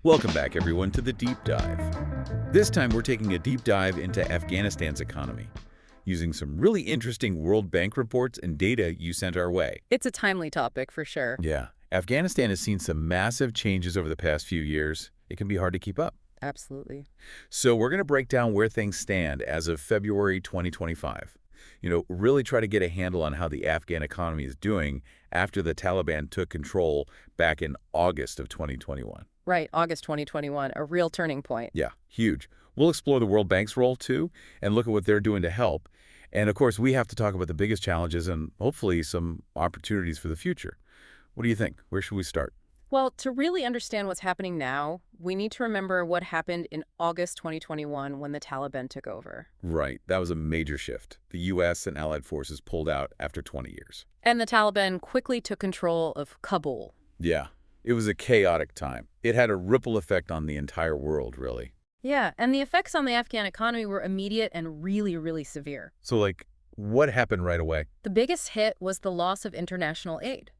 Welcome back, everyone, to the Deep Dive. This time, we're taking a deep dive into Afghanistan's economy, using some really interesting World Bank reports and data you sent our way. It's a timely topic for sure. Yeah, Afghanistan has seen some massive changes over the past few years. It can be hard to keep up. Absolutely. So we're going to break down where things stand as of February 2025. Really try to get a handle on how the Afghan economy is doing after the Taliban took control back in August of 2021. Right, August 2021, a real turning point. Yeah, huge. We'll explore the World Bank's role, too, and look at what they're doing to help. And, of course, we have to talk about the biggest challenges and hopefully some opportunities for the future. What do you think? Where should we start? Well, to really understand what's happening now, we need to remember what happened in August 2021 when the Taliban took over. Right. That was a major shift. The U.S. and allied forces pulled out after 20 years. And the Taliban quickly took control of Kabul. Yeah. It was a chaotic time. It had a ripple effect on the entire world, really. Yeah, and the effects on the Afghan economy were immediate and really, really severe. So, what happened right away? The biggest hit was the loss of international aid.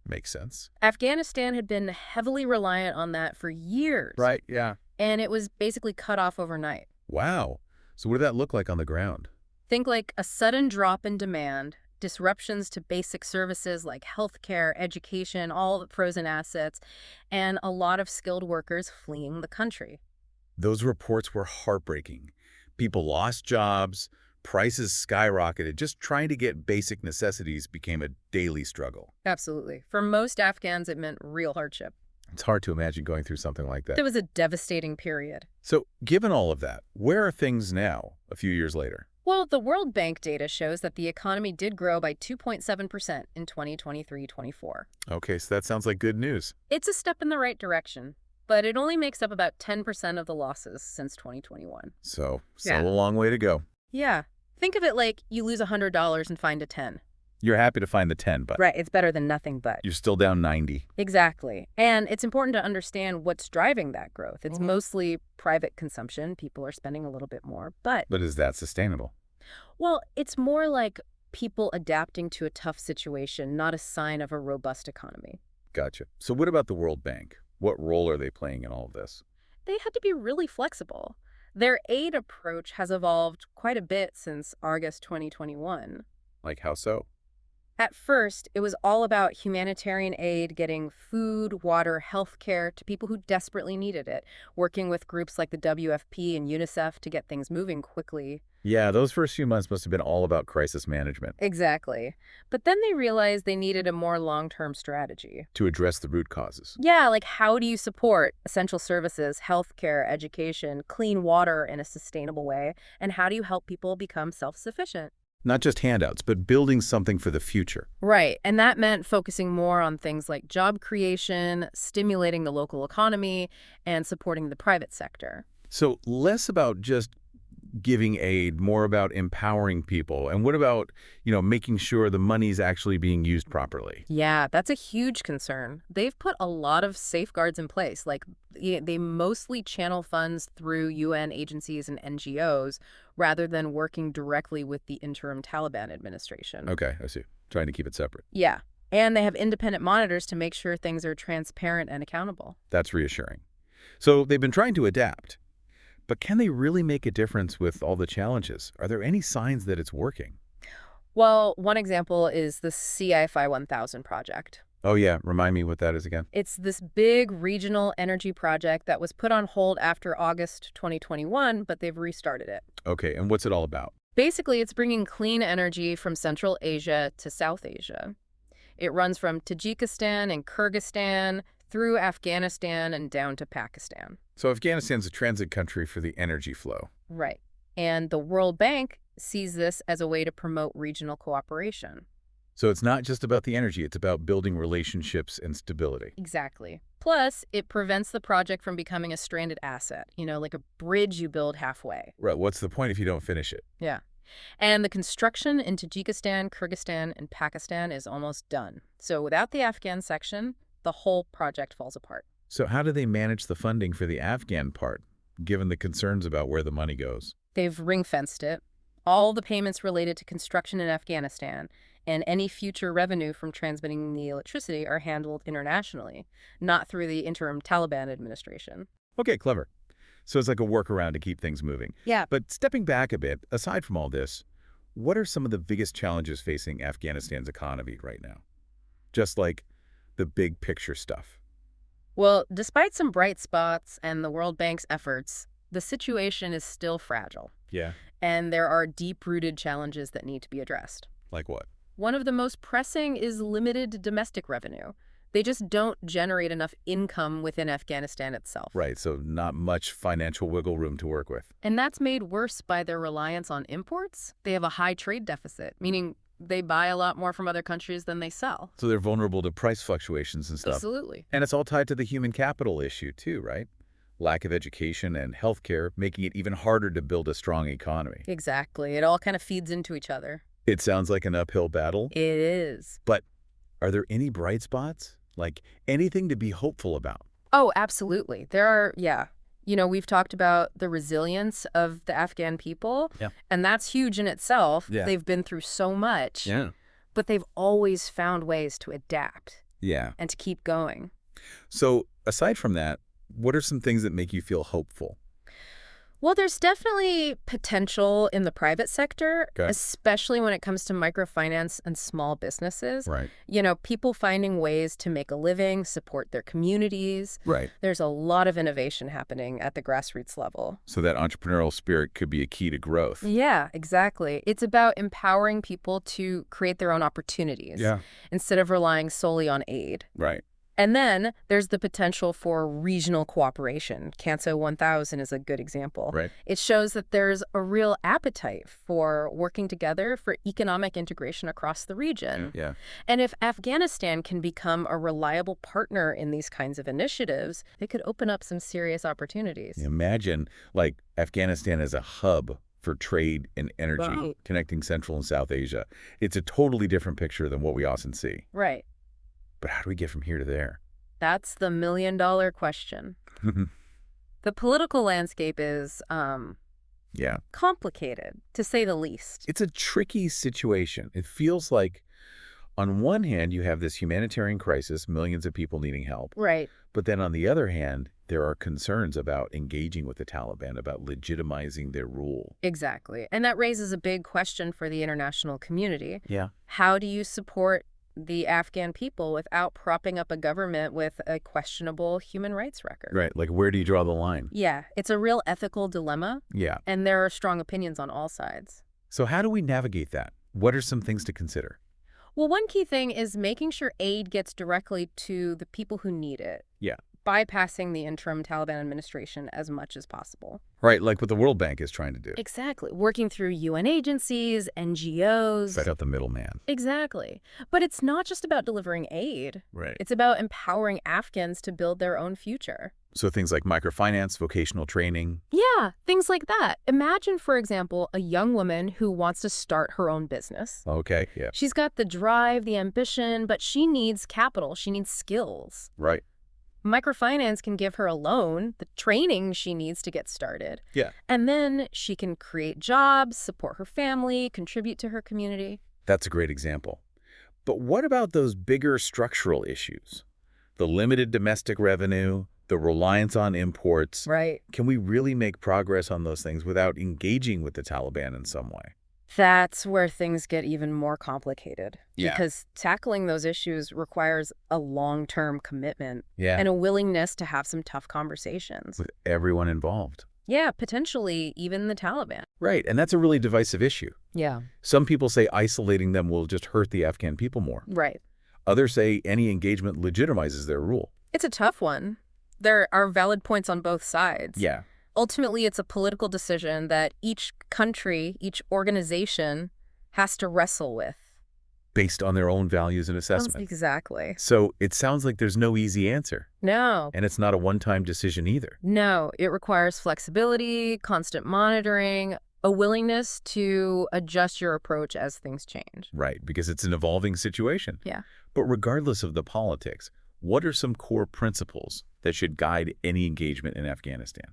Makes sense. Afghanistan had been heavily reliant on that for years. Right, yeah. And it was basically cut off overnight. Wow. So what did that look like on the ground? Think like a sudden drop in demand, disruptions to basic services like healthcare, education, all the frozen assets, and a lot of skilled workers fleeing the country. Those reports were heartbreaking. People lost jobs, prices skyrocketed. Just trying to get basic necessities became a daily struggle. Absolutely. For most Afghans, it meant real hardship. It's hard to imagine going through something like that. It was a devastating period. So, given all of that, where are things now, a few years later? Well, the World Bank data shows that the economy did grow by 2.7% in 2023-24. Okay, so that sounds like good news. It's a step in the right direction, but it only makes up about 10% of the losses since 2021. So, still a long way to go. Yeah. Think of it like you lose $100 and find a 10. You're happy to find the 10, but Right, it's better than nothing but. you're still down 90. Exactly. And it's important to understand what's driving that growth. It's mostly private consumption. People are spending a little bit more. But, But is that sustainable? well, it's more like people adapting to a tough situation, not a sign of a robust economy. Gotcha. So what about the World Bank? What role are they playing in all of this? They had to be really flexible. Their aid approach has evolved quite a bit since August 2021. Like how so? At first, it was all about humanitarian aid, getting food, water, healthcare to people who desperately needed it, working with groups like the WFP and UNICEF to get things moving quickly. Yeah, those first few months must have been all about crisis management Exactly. But then they realized they needed a more long-term strategy. to address the root causes. Yeah, like how do you support essential services, healthcare, education, clean water in a sustainable way, and how do you help people become self-sufficient? Not just handouts, but building something for the future. Right, and that meant focusing more on things like job creation, stimulating the local economy, and supporting the private sector. So less about just giving aid, more about empowering people. And what about, making sure the money's actually being used properly? Yeah, that's a huge concern. They've put a lot of safeguards in place, like they mostly channel funds through UN agencies and NGOs rather than working directly with the interim Taliban administration. Okay, I see. Trying to keep it separate. Yeah, and they have independent monitors to make sure things are transparent and accountable. That's reassuring. So they've been trying to adapt. But can they really make a difference with all the challenges? Are there any signs that it's working? Well, one example is the CIFI 1000 project. Oh, yeah. Remind me what that is again. It's this big regional energy project that was put on hold after August 2021, but they've restarted it. Okay, and what's it all about? Basically, it's bringing clean energy from Central Asia to South Asia. It runs from Tajikistan and Kyrgyzstan through Afghanistan and down to Pakistan. So Afghanistan's a transit country for the energy flow. Right. And the World Bank sees this as a way to promote regional cooperation. So it's not just about the energy, it's about building relationships and stability. Exactly. Plus, it prevents the project from becoming a stranded asset, like a bridge you build halfway. Right, what's the point if you don't finish it? Yeah. And the construction in Tajikistan, Kyrgyzstan, and Pakistan is almost done. So without the Afghan section, the whole project falls apart. So how do they manage the funding for the Afghan part, given the concerns about where the money goes? They've ring-fenced it. All the payments related to construction in Afghanistan, and any future revenue from transmitting the electricity are handled internationally, not through the interim Taliban administration. Okay, clever. So it's like a workaround to keep things moving. Yeah. But stepping back a bit, aside from all this, what are some of the biggest challenges facing Afghanistan's economy right now? Just like the big picture stuff. Well, despite some bright spots and the World Bank's efforts, the situation is still fragile, Yeah. and there are deep-rooted challenges that need to be addressed. Like what? One of the most pressing is limited domestic revenue. They just don't generate enough income within Afghanistan itself. Right, so not much financial wiggle room to work with. And that's made worse by their reliance on imports. They have a high trade deficit, meaning they buy a lot more from other countries than they sell. So they're vulnerable to price fluctuations and stuff. Absolutely. And it's all tied to the human capital issue too, right? Lack of education and healthcare, making it even harder to build a strong economy. Exactly. It all kind of feeds into each other. It sounds like an uphill battle, It is. but are there any bright spots? Like anything to be hopeful about? Oh, absolutely. There are, yeah. We've talked about the resilience of the Afghan people, Yeah. and that's huge in itself. Yeah. They've been through so much, Yeah. but they've always found ways to adapt Yeah. and to keep going. So aside from that, what are some things that make you feel hopeful? Well, there's definitely potential in the private sector, Okay. especially when it comes to microfinance and small businesses. Right. People finding ways to make a living, support their communities. Right. There's a lot of innovation happening at the grassroots level. So that entrepreneurial spirit could be a key to growth. Yeah, exactly. It's about empowering people to create their own opportunities instead of relying solely on aid. Right. And then there's the potential for regional cooperation. CANSO 1000 is a good example. Right. It shows that there's a real appetite for working together for economic integration across the region. Yeah. And if Afghanistan can become a reliable partner in these kinds of initiatives, it could open up some serious opportunities. Imagine like Afghanistan as a hub for trade and energy, Right. connecting Central and South Asia. It's a totally different picture than what we often see. Right. But how do we get from here to there? That's the million-dollar question. The political landscape is Yeah. complicated, to say the least. It's a tricky situation. It feels like, on one hand, you have this humanitarian crisis, millions of people needing help. Right. But then on the other hand, there are concerns about engaging with the Taliban, about legitimizing their rule. Exactly. And that raises a big question for the international community. Yeah. How do you support the Afghan people without propping up a government with a questionable human rights record? Right. Like, where do you draw the line? Yeah, it's a real ethical dilemma, Yeah. and there are strong opinions on all sides. So how do we navigate that? What are some things to consider? Well, one key thing is making sure aid gets directly to the people who need it. Yeah. Bypassing the interim Taliban administration as much as possible. Right, like what the World Bank is trying to do. Exactly. Working through UN agencies, NGOs. Set out the middleman. Exactly. But it's not just about delivering aid. Right. It's about empowering Afghans to build their own future. So things like microfinance, vocational training. Yeah, things like that. Imagine, for example, a young woman who wants to start her own business. Okay, yeah. She's got the drive, the ambition, but she needs capital. She needs skills. Right. Microfinance can give her a loan, the training she needs to get started. Yeah. And then she can create jobs, support her family, contribute to her community. That's a great example. But what about those bigger structural issues? The limited domestic revenue, the reliance on imports. Right. Can we really make progress on those things without engaging with the Taliban in some way? That's where things get even more complicated. Yeah. Because tackling those issues requires a long-term commitment Yeah. and a willingness to have some tough conversations. With everyone involved. Yeah, potentially even the Taliban. Right, and that's a really divisive issue. Yeah. Some people say isolating them will just hurt the Afghan people more. Right. Others say any engagement legitimizes their rule. It's a tough one. There are valid points on both sides. Yeah. Ultimately, it's a political decision that each country, each organization has to wrestle with. Based on their own values and assessment. Exactly. So it sounds like there's no easy answer. No. And it's not a one-time decision either. No, it requires flexibility, constant monitoring, a willingness to adjust your approach as things change. Right, because it's an evolving situation. Yeah. But regardless of the politics, what are some core principles that should guide any engagement in Afghanistan?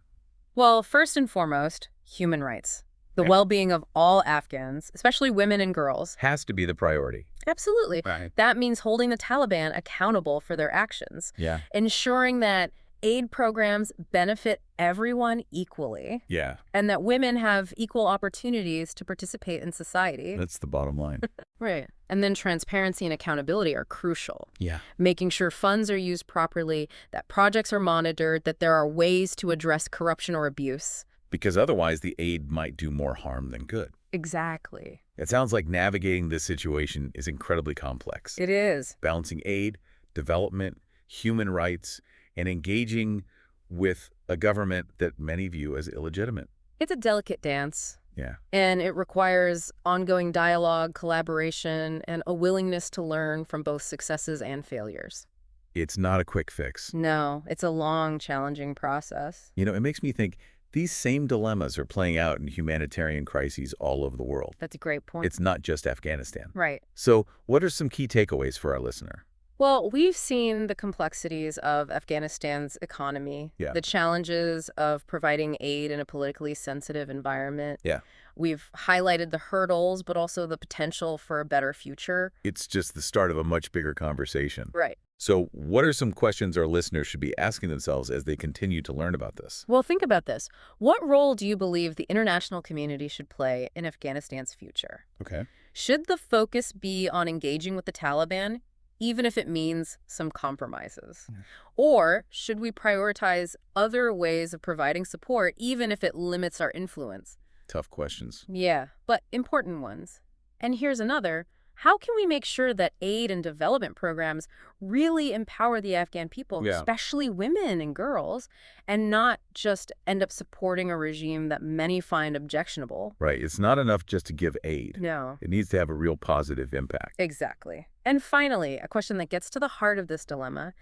Well, first and foremost, human rights. The well-being of all Afghans, especially women and girls. Has to be the priority. Absolutely. Right. That means holding the Taliban accountable for their actions, Yeah. ensuring that aid programs benefit everyone equally, Yeah. and that women have equal opportunities to participate in society. That's the bottom line. Right. And then transparency and accountability are crucial. Yeah. Making sure funds are used properly, that projects are monitored, that there are ways to address corruption or abuse. Because otherwise the aid might do more harm than good. Exactly. It sounds like navigating this situation is incredibly complex. It is. Balancing aid, development, human rights, and engaging with a government that many view as illegitimate. It's a delicate dance. Yeah. And it requires ongoing dialogue, collaboration, and a willingness to learn from both successes and failures. It's not a quick fix. No, it's a long, challenging process. You know, it makes me think these same dilemmas are playing out in humanitarian crises all over the world. That's a great point. It's not just Afghanistan. Right. So what are some key takeaways for our listener? Well, we've seen the complexities of Afghanistan's economy, Yeah. the challenges of providing aid in a politically sensitive environment. Yeah. We've highlighted the hurdles, but also the potential for a better future. It's just the start of a much bigger conversation. Right. So what are some questions our listeners should be asking themselves as they continue to learn about this? Well, think about this. What role do you believe the international community should play in Afghanistan's future? Okay. Should the focus be on engaging with the Taliban, even if it means some compromises? Or should we prioritize other ways of providing support, even if it limits our influence? Tough questions. Yeah, but important ones. And here's another. How can we make sure that aid and development programs really empower the Afghan people, Yeah. especially women and girls, and not just end up supporting a regime that many find objectionable? Right. It's not enough just to give aid. No. It needs to have a real positive impact. Exactly. And finally, a question that gets to the heart of this dilemma.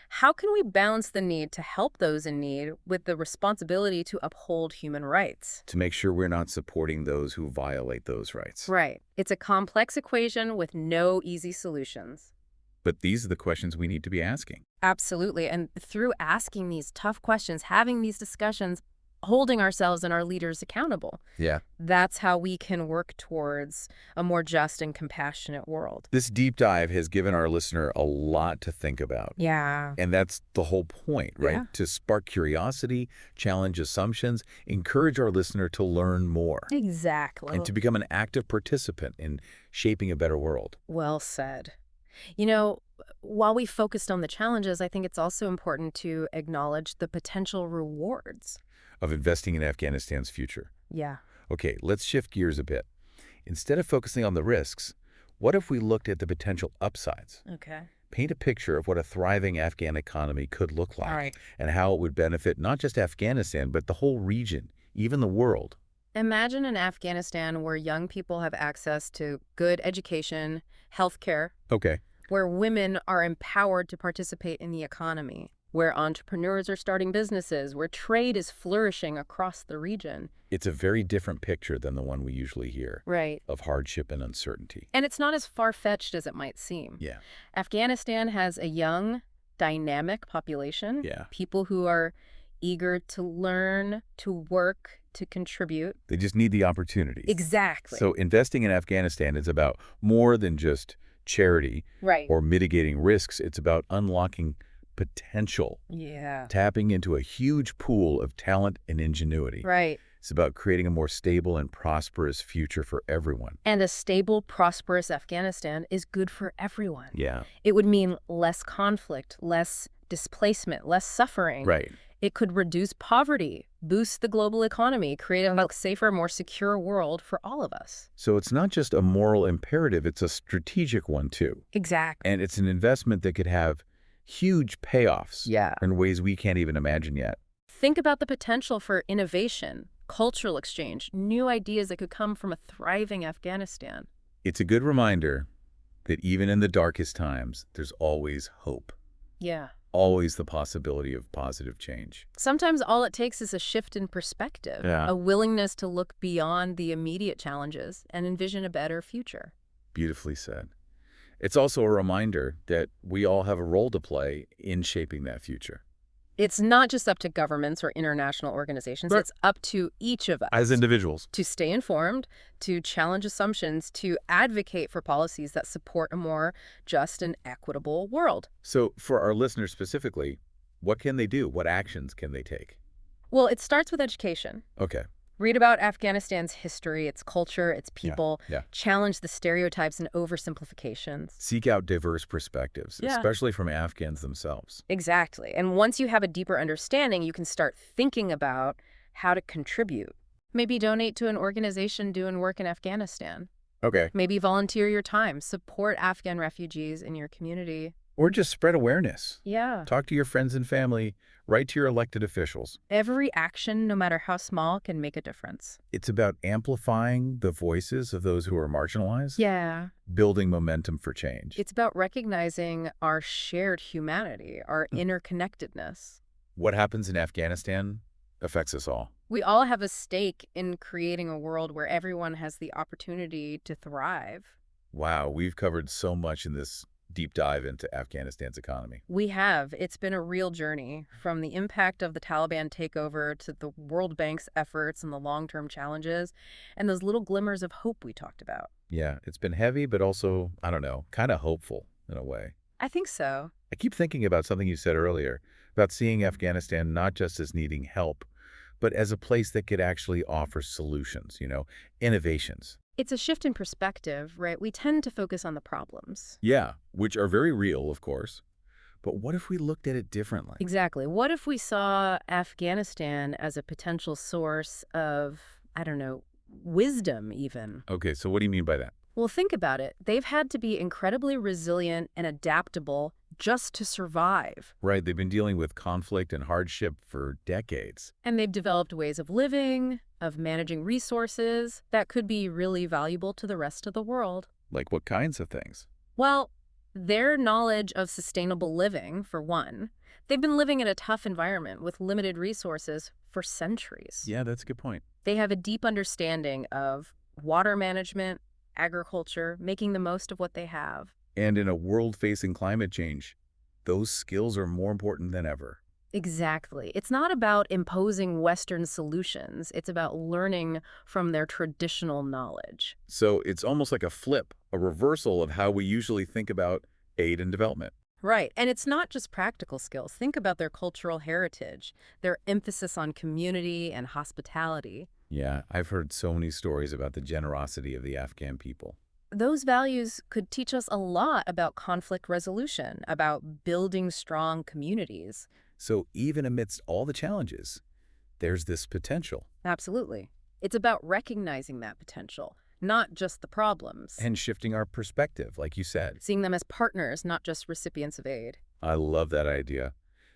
How can we balance the need to help those in need with the responsibility to uphold human rights? To make sure we're not supporting those who violate those rights. Right. It's a complex equation with no easy solutions. But these are the questions we need to be asking. Absolutely. And through asking these tough questions, having these discussions, holding ourselves and our leaders accountable, Yeah. that's how we can work towards a more just and compassionate world. This deep dive has given our listener a lot to think about. Yeah. And that's the whole point, right? Yeah. To spark curiosity, challenge assumptions, encourage our listener to learn more, Exactly. and to become an active participant in shaping a better world. Well said. You know, while we focused on the challenges, I think it's also important to acknowledge the potential rewards. Of investing in Afghanistan's future. Yeah. Okay, let's shift gears a bit. Instead of focusing on the risks, what if we looked at the potential upsides? Okay. Paint a picture of what a thriving Afghan economy could look like, All right. and how it would benefit not just Afghanistan, but the whole region, even the world. Imagine an Afghanistan where young people have access to good education, healthcare, Okay. where women are empowered to participate in the economy, where entrepreneurs are starting businesses, where trade is flourishing across the region. It's a very different picture than the one we usually hear Right. of hardship and uncertainty. And it's not as far-fetched as it might seem. Yeah. Afghanistan has a young, dynamic population. Yeah. People who are eager to learn, to work, to contribute. They just need the opportunity. Exactly. So investing in Afghanistan is about more than just charity right. or mitigating risks. It's about unlocking potential, Yeah. tapping into a huge pool of talent and ingenuity. Right. It's about creating a more stable and prosperous future for everyone. And a stable, prosperous Afghanistan is good for everyone. Yeah. It would mean less conflict, less displacement, less suffering. Right. It could reduce poverty, boost the global economy, create a safer, more secure world for all of us. So it's not just a moral imperative, it's a strategic one too. Exactly. And it's an investment that could have huge payoffs in ways we can't even imagine yet. Think about the potential for innovation, cultural exchange, new ideas that could come from a thriving Afghanistan. It's a good reminder that even in the darkest times, there's always hope, Yeah. always the possibility of positive change. Sometimes all it takes is a shift in perspective, Yeah. a willingness to look beyond the immediate challenges and envision a better future. Beautifully said. It's also a reminder that we all have a role to play in shaping that future. It's not just up to governments or international organizations. Right. It's up to each of As us individuals. to stay informed, to challenge assumptions, to advocate for policies that support a more just and equitable world. So for our listeners specifically, what can they do? What actions can they take? Well, it starts with education. Okay. Read about Afghanistan's history, its culture, its Yeah. people, Yeah. challenge the stereotypes and oversimplifications. Seek out diverse perspectives, Yeah. especially from Afghans themselves. Exactly. And once you have a deeper understanding, you can start thinking about how to contribute. Maybe donate to an organization doing work in Afghanistan. Okay. Maybe volunteer your time, support Afghan refugees in your community. Or just spread awareness. Yeah. Talk to your friends and family. Write to your elected officials. Every action, no matter how small, can make a difference. It's about amplifying the voices of those who are marginalized, Yeah. building momentum for change. It's about recognizing our shared humanity, our interconnectedness. What happens in Afghanistan affects us all. We all have a stake in creating a world where everyone has the opportunity to thrive. Wow, we've covered so much in this deep dive into Afghanistan's economy. We have. It's been a real journey, from the impact of the Taliban takeover to the World Bank's efforts and the long-term challenges, and those little glimmers of hope we talked about. Yeah, it's been heavy, but also, I don't know, kind of hopeful in a way. I think so. I keep thinking about something you said earlier, about seeing Afghanistan not just as needing help, but as a place that could actually offer solutions, innovations. It's a shift in perspective, right? We tend to focus on the problems. Yeah, which are very real, of course. But what if we looked at it differently? Exactly. What if we saw Afghanistan as a potential source of, I don't know, wisdom even? Okay, so what do you mean by that? Well, think about it. They've had to be incredibly resilient and adaptable just to survive. Right, they've been dealing with conflict and hardship for decades. And they've developed ways of living, of managing resources that could be really valuable to the rest of the world. Like what kinds of things? Well, their knowledge of sustainable living, for one. They've been living in a tough environment with limited resources for centuries. Yeah, that's a good point. They have a deep understanding of water management, agriculture, making the most of what they have. And in a world facing climate change, those skills are more important than ever. Exactly. It's not about imposing Western solutions. It's about learning from their traditional knowledge. So it's almost like a flip, a reversal of how we usually think about aid and development. Right. And it's not just practical skills. Think about their cultural heritage, their emphasis on community and hospitality. Yeah, I've heard so many stories about the generosity of the Afghan people. Those values could teach us a lot about conflict resolution, about building strong communities. So even amidst all the challenges, there's this potential. Absolutely. It's about recognizing that potential, not just the problems. And shifting our perspective, like you said. Seeing them as partners, not just recipients of aid. I love that idea.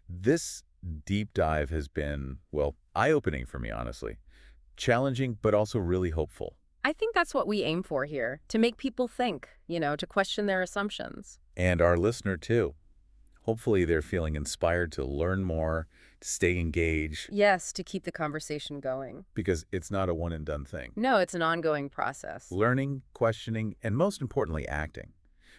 This deep dive has been, well, eye-opening for me, honestly. Challenging, but also really hopeful. I think that's what we aim for here, to make people think, to question their assumptions. And our listener, too. Hopefully they're feeling inspired to learn more, to stay engaged. Yes, to keep the conversation going. Because it's not a one-and-done thing. No, it's an ongoing process. Learning, questioning, and most importantly, acting.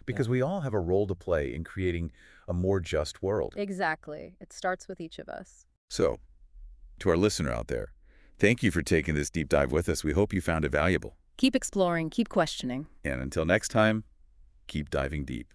Because we all have a role to play in creating a more just world. Exactly. It starts with each of us. So, to our listener out there, thank you for taking this deep dive with us. We hope you found it valuable. Keep exploring, keep questioning. And until next time, keep diving deep.